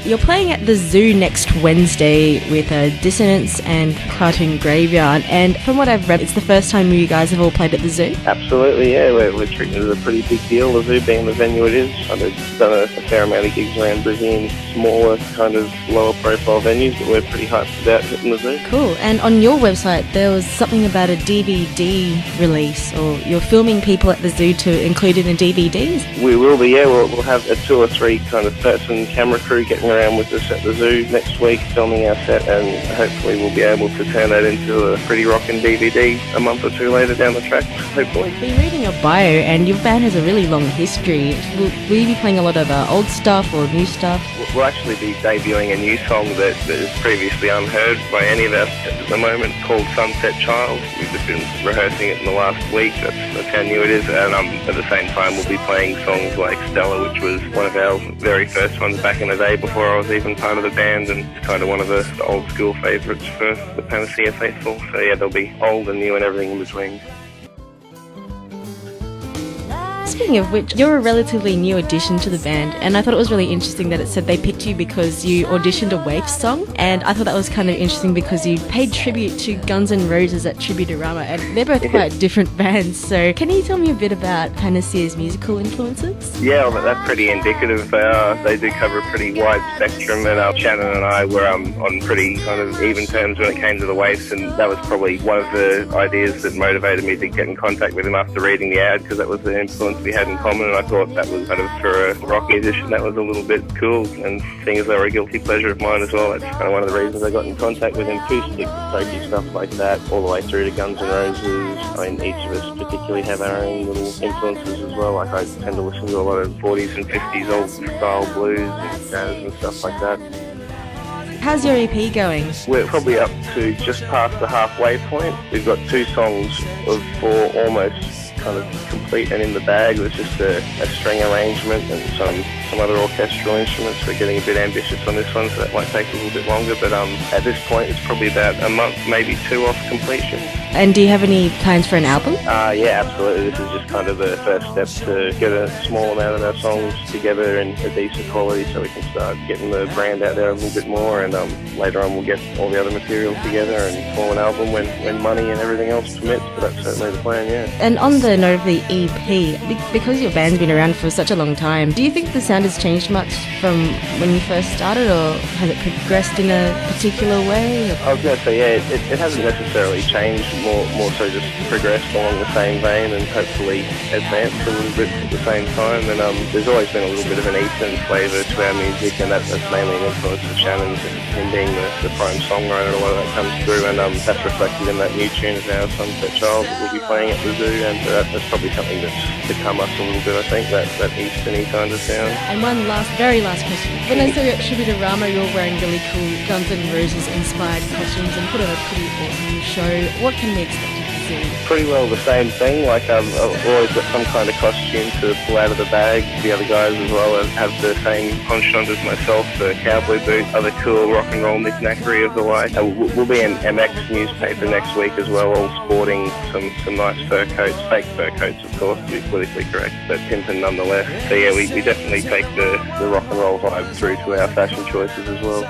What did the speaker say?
You're playing at the Zoo next Wednesday with Dissonance and Cartoon Graveyard, and from what I've read, it's the first time you guys have all played at the Zoo? Absolutely, yeah. We're treating it as a pretty big deal, the Zoo being the venue it is. I've done a fair amount of gigs around Brisbane, smaller, kind of lower profile venues, but we're pretty hyped about hitting the Zoo. Cool. And on your website, there was something about a DVD release, or you're filming people at the Zoo to include in the DVDs? We will be, yeah. We'll have a 2 or 3 kind of person camera crew getting around with us at the Zoo next week, filming our set, and hopefully we'll be able to turn that into a pretty rockin' DVD a month or 2 later down the track, hopefully. I've been reading your bio, and your band has a really long history. Will you be playing a lot of old stuff or new stuff? We'll actually be debuting a new song that is previously unheard by any of us at the moment, called Sunset Child. We've just been rehearsing it in the last week. That's how new it is. And at the same time, we'll be playing songs like Stella, which was one of our very first ones back in the day before I was even part of the band, and it's kind of one of the old school favourites for the Panacea faithful. So yeah, there'll be old and new and everything in between. Speaking of which, you're a relatively new addition to the band, and I thought it was really interesting that it said they picked you because you auditioned a Waif song, and I thought that was kind of interesting because you paid tribute to Guns N' Roses at Tributorama, and they're both quite different bands. So can you tell me a bit about Panacea's musical influences? Yeah, well, that's pretty indicative. They do cover a pretty wide spectrum, and Shannon and I were on pretty kind of even terms when it came to the Waifs, and that was probably one of the ideas that motivated me to get in contact with him after reading the ad, because that was the influence we had in common, and I thought that was kind of, for a rock musician, that was a little bit cool, and seeing as they were a guilty pleasure of mine as well, that's kind of one of the reasons I got in contact with him. Acoustic, folky stuff like that, all the way through to Guns N' Roses. I mean, each of us particularly have our own little influences as well. Like, I tend to listen to a lot of 40s and 50s old style blues and jazz and stuff like that. How's your EP going? We're probably up to just past the halfway point. We've got 2 songs of 4 almost kind of complete and in the bag. There's just a string arrangement and some other orchestral instruments. We're getting a bit ambitious on this one, so that might take a little bit longer, but at this point it's probably about a month, maybe 2 off completion. And do you have any plans for an album? Yeah, absolutely. This is just kind of the first step to get a small amount of our songs together in a decent quality so we can start getting the brand out there a little bit more, and later on we'll get all the other material together and form an album when money and everything else permits, but that's certainly the plan, yeah. And on the note of the EP, because your band's been around for such a long time, do you think the sound has changed much from when you first started, or has it progressed in a particular way? I was going to say, yeah, it hasn't necessarily changed, more so just progressed along the same vein and hopefully advanced a little bit at the same time. And there's always been a little bit of an Eastern flavour to our music, and that's mainly an influence of Shannon's, and being the prime songwriter, a lot of that comes through, and that's reflected in that new tune of our Sunset Child that we'll be playing at the Zoo, and that's probably something that's become us a little bit, I think, that Eastern-y kind of sound. And one very last question. When I saw you at Tributorama, you were wearing really cool Guns N' Roses inspired costumes and put on a pretty awesome show. What can we expect to see? Pretty well the same thing. Like, I've always got some kind of costume to pull out of the bag. The other guys as well have the same penchant as myself, the cowboy boots, other cool rock and roll knick-knackery of the like. We'll be in MX newspaper next week as well, all sporting some nice fur coats, fake fur coats of course, to be politically correct, but pimping nonetheless. So yeah, we definitely take the rock and roll vibe through to our fashion choices as well.